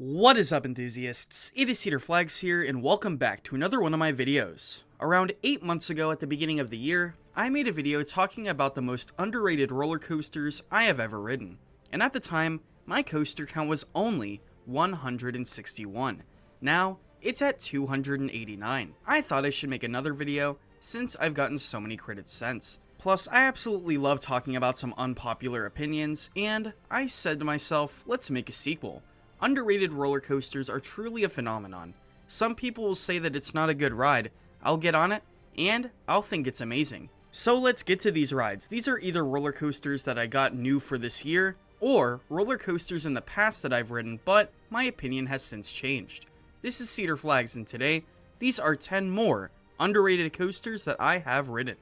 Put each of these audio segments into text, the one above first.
What is up, enthusiasts? It is Cedar Flags here, and welcome back to another one of my videos. Around 8 months ago at the beginning of the year, I made a video talking about the most underrated roller coasters I have ever ridden. And at the time, my coaster count was only 161. Now, it's at 289. I thought I should make another video since I've gotten so many credits since. Plus, I absolutely love talking about some unpopular opinions, and I said to myself, let's make a sequel. Underrated roller coasters are truly a phenomenon. Some people will say that it's not a good ride. I'll get on it, and I'll think it's amazing. So let's get to these rides. These are either roller coasters that I got new for this year, or roller coasters in the past that I've ridden, but my opinion has since changed. This is Cedar Flags, and today, these are 10 more underrated coasters that I have ridden.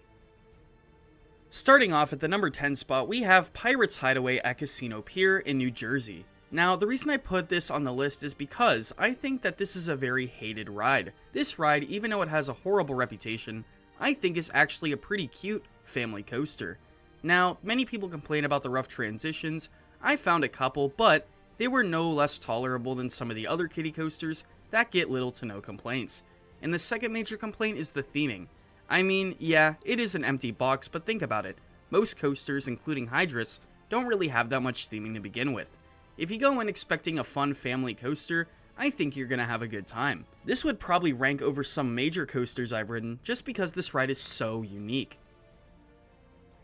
Starting off at the number 10 spot, we have Pirates Hideaway at Casino Pier in New Jersey. Now, the reason I put this on the list is because I think that this is a very hated ride. This ride, even though it has a horrible reputation, I think is actually a pretty cute family coaster. Now, many people complain about the rough transitions. I found a couple, but they were no less tolerable than some of the other kiddie coasters that get little to no complaints. And the second major complaint is the theming. I mean, yeah, it is an empty box, but think about it. Most coasters, including Hydra's, don't really have that much theming to begin with. If you go in expecting a fun family coaster, I think you're gonna have a good time. This would probably rank over some major coasters I've ridden just because this ride is so unique.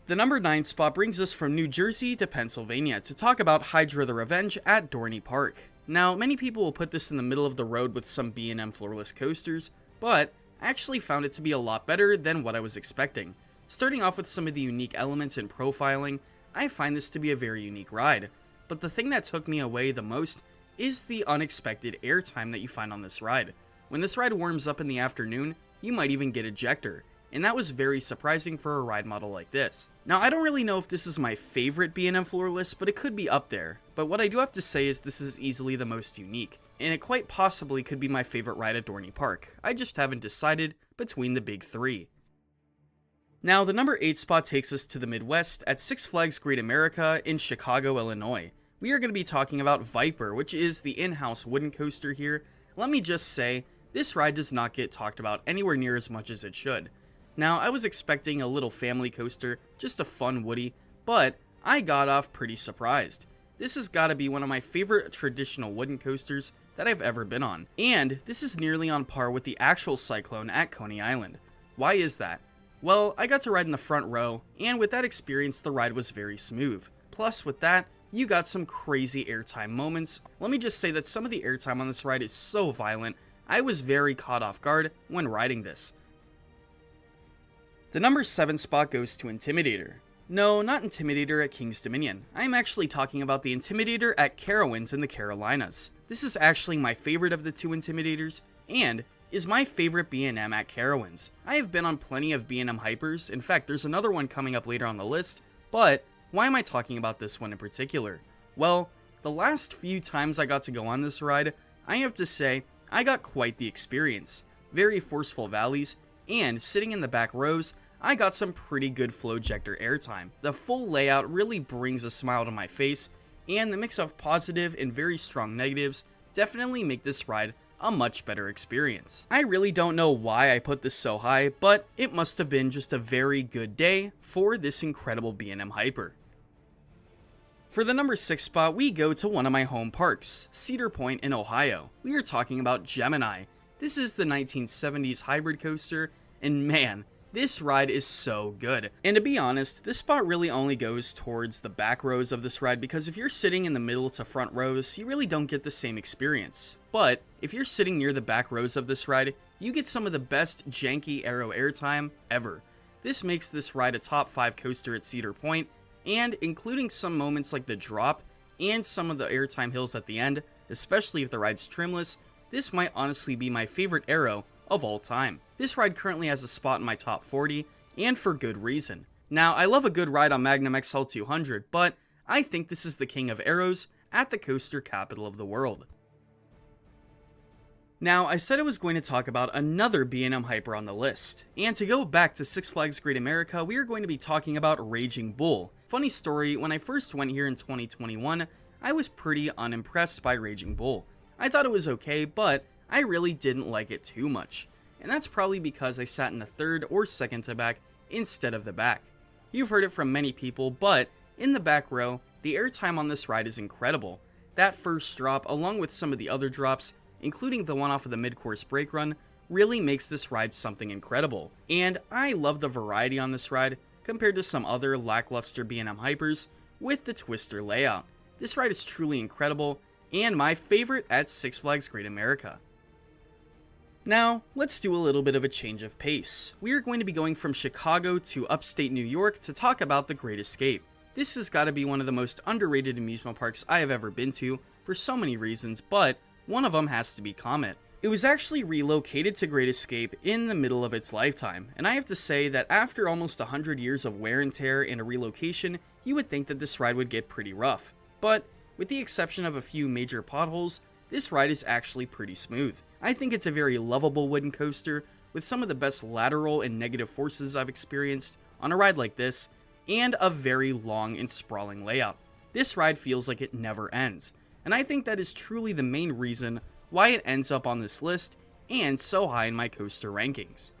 The number 9 spot brings us from New Jersey to Pennsylvania to talk about Hydra The Revenge at Dorney Park. Now, many people will put this in the middle of the road with some B&M floorless coasters, but I actually found it to be a lot better than what I was expecting. Starting off with some of the unique elements and profiling, I find this to be a very unique ride. But the thing that took me away the most is the unexpected airtime that you find on this ride. When this ride warms up in the afternoon, you might even get ejector, and that was very surprising for a ride model like this. Now, I don't really know if this is my favorite B&M floorless, but it could be up there. But what I do have to say is this is easily the most unique, and it quite possibly could be my favorite ride at Dorney Park. I just haven't decided between the big three. Now, the number 8 spot takes us to the Midwest at Six Flags Great America in Chicago, Illinois. We are going to be talking about Viper, which is the in-house wooden coaster here. Let me just say, this ride does not get talked about anywhere near as much as it should. Now, I was expecting a little family coaster, just a fun woody, but I got off pretty surprised. This has got to be one of my favorite traditional wooden coasters that I've ever been on, and this is nearly on par with the actual Cyclone at Coney Island. Why is that? Well, I got to ride in the front row, and with that experience, the ride was very smooth. Plus, with that, you got some crazy airtime moments. Let me just say that some of the airtime on this ride is so violent, I was very caught off guard when riding this. The number 7 spot goes to Intimidator. No, not Intimidator at King's Dominion. I'm actually talking about the Intimidator at Carowinds in the Carolinas. This is actually my favorite of the two Intimidators, and is my favorite B&M at Carowinds. I have been on plenty of B&M hypers. In fact, there's another one coming up later on the list, but why am I talking about this one in particular? Well, the last few times I got to go on this ride, I have to say, I got quite the experience. Very forceful valleys, and sitting in the back rows, I got some pretty good Flowjector airtime. The full layout really brings a smile to my face, and the mix of positive and very strong negatives definitely make this ride a much better experience. I really don't know why I put this so high, but it must have been just a very good day for this incredible B&M hyper. For the number 6 spot, we go to one of my home parks, Cedar Point in Ohio. We are talking about Gemini. This is the 1970s hybrid coaster, and man, this ride is so good. And to be honest, this spot really only goes towards the back rows of this ride because if you're sitting in the middle to front rows, you really don't get the same experience. But if you're sitting near the back rows of this ride, you get some of the best janky aero airtime ever. This makes this ride a top 5 coaster at Cedar Point, and including some moments like the drop and some of the airtime hills at the end, especially if the ride's trimless, this might honestly be my favorite aero of all time. This ride currently has a spot in my top 40, and for good reason. Now, I love a good ride on Magnum XL 200, but I think this is the king of arrows at the coaster capital of the world. Now, I said I was going to talk about another B&M hyper on the list, and to go back to Six Flags Great America, we are going to be talking about Raging Bull. Funny story, when I first went here in 2021, I was pretty unimpressed by Raging Bull. I thought it was okay, but I really didn't like it too much. And that's probably because I sat in the third or second to back instead of the back. You've heard it from many people, but in the back row, the airtime on this ride is incredible. That first drop, along with some of the other drops, including the one off of the mid-course brake run, really makes this ride something incredible. And I love the variety on this ride compared to some other lackluster B&M hypers with the twister layout. This ride is truly incredible and my favorite at Six Flags Great America. Now, let's do a little bit of a change of pace. We are going to be going from Chicago to upstate New York to talk about the Great Escape. This has got to be one of the most underrated amusement parks I have ever been to for so many reasons, but one of them has to be Comet. It was actually relocated to Great Escape in the middle of its lifetime, and I have to say that after almost 100 years of wear and tear and a relocation, you would think that this ride would get pretty rough. But with the exception of a few major potholes, this ride is actually pretty smooth. I think it's a very lovable wooden coaster with some of the best lateral and negative forces I've experienced on a ride like this, and a very long and sprawling layout. This ride feels like it never ends, and I think that is truly the main reason why it ends up on this list and so high in my coaster rankings.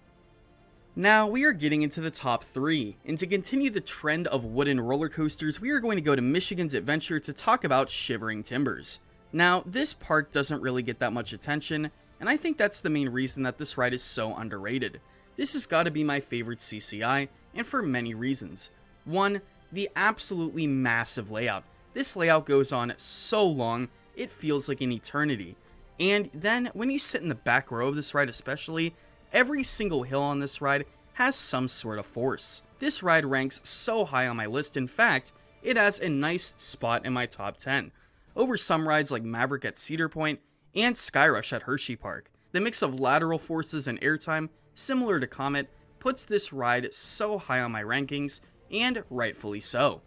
Now we are getting into the top 3, and to continue the trend of wooden roller coasters, we are going to go to Michigan's Adventure to talk about Shivering Timbers. Now, this park doesn't really get that much attention, and I think that's the main reason that this ride is so underrated. This has got to be my favorite CCI, and for many reasons. 1, the absolutely massive layout. This layout goes on so long, it feels like an eternity. And then, when you sit in the back row of this ride especially, every single hill on this ride has some sort of force. This ride ranks so high on my list, in fact, it has a nice spot in my top 10. Over some rides like Maverick at Cedar Point and Skyrush at Hershey Park. The mix of lateral forces and airtime, similar to Comet, puts this ride so high on my rankings, and rightfully so.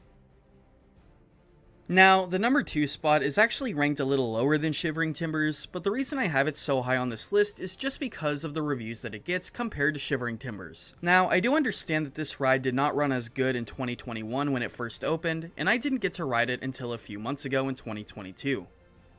Now, the number 2 spot is actually ranked a little lower than Shivering Timbers, but the reason I have it so high on this list is just because of the reviews that it gets compared to Shivering Timbers. Now, I do understand that this ride did not run as good in 2021 when it first opened, and I didn't get to ride it until a few months ago in 2022.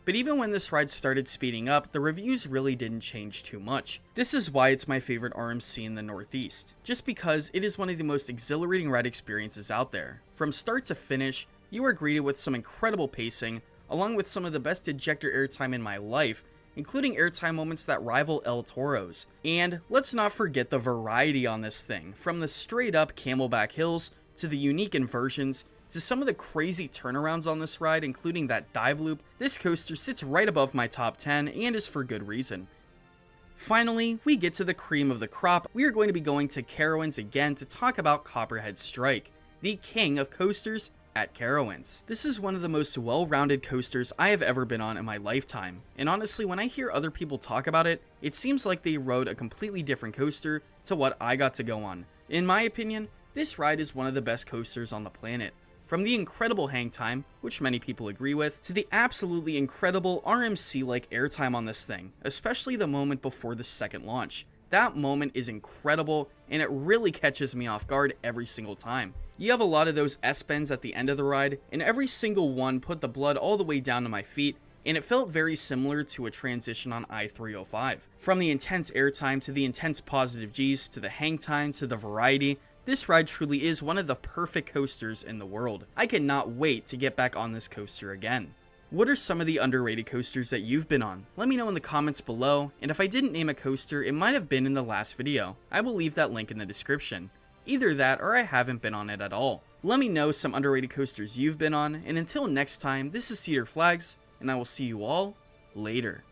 But even when this ride started speeding up, the reviews really didn't change too much. This is why it's my favorite RMC in the Northeast, just because it is one of the most exhilarating ride experiences out there. From start to finish, you are greeted with some incredible pacing, along with some of the best ejector airtime in my life, including airtime moments that rival El Toro's. And let's not forget the variety on this thing, from the straight up camelback hills, to the unique inversions, to some of the crazy turnarounds on this ride, including that dive loop. This coaster sits right above my top 10, and is for good reason. Finally, we get to the cream of the crop. We are going to be going to Carowinds again to talk about Copperhead Strike, the king of coasters at Carowinds. This is one of the most well-rounded coasters I have ever been on in my lifetime, and honestly, when I hear other people talk about it, it seems like they rode a completely different coaster to what I got to go on. In my opinion, this ride is one of the best coasters on the planet. From the incredible hang time, which many people agree with, to the absolutely incredible RMC-like airtime on this thing, especially the moment before the second launch. That moment is incredible, and it really catches me off guard every single time. You have a lot of those S-bends at the end of the ride, and every single one put the blood all the way down to my feet, and it felt very similar to a transition on I-305. From the intense airtime to the intense positive Gs, to the hang time, to the variety, this ride truly is one of the perfect coasters in the world. I cannot wait to get back on this coaster again. What are some of the underrated coasters that you've been on? Let me know in the comments below, and if I didn't name a coaster, it might have been in the last video. I will leave that link in the description. Either that, or I haven't been on it at all. Let me know some underrated coasters you've been on, and until next time, this is Cedar Flags, and I will see you all later.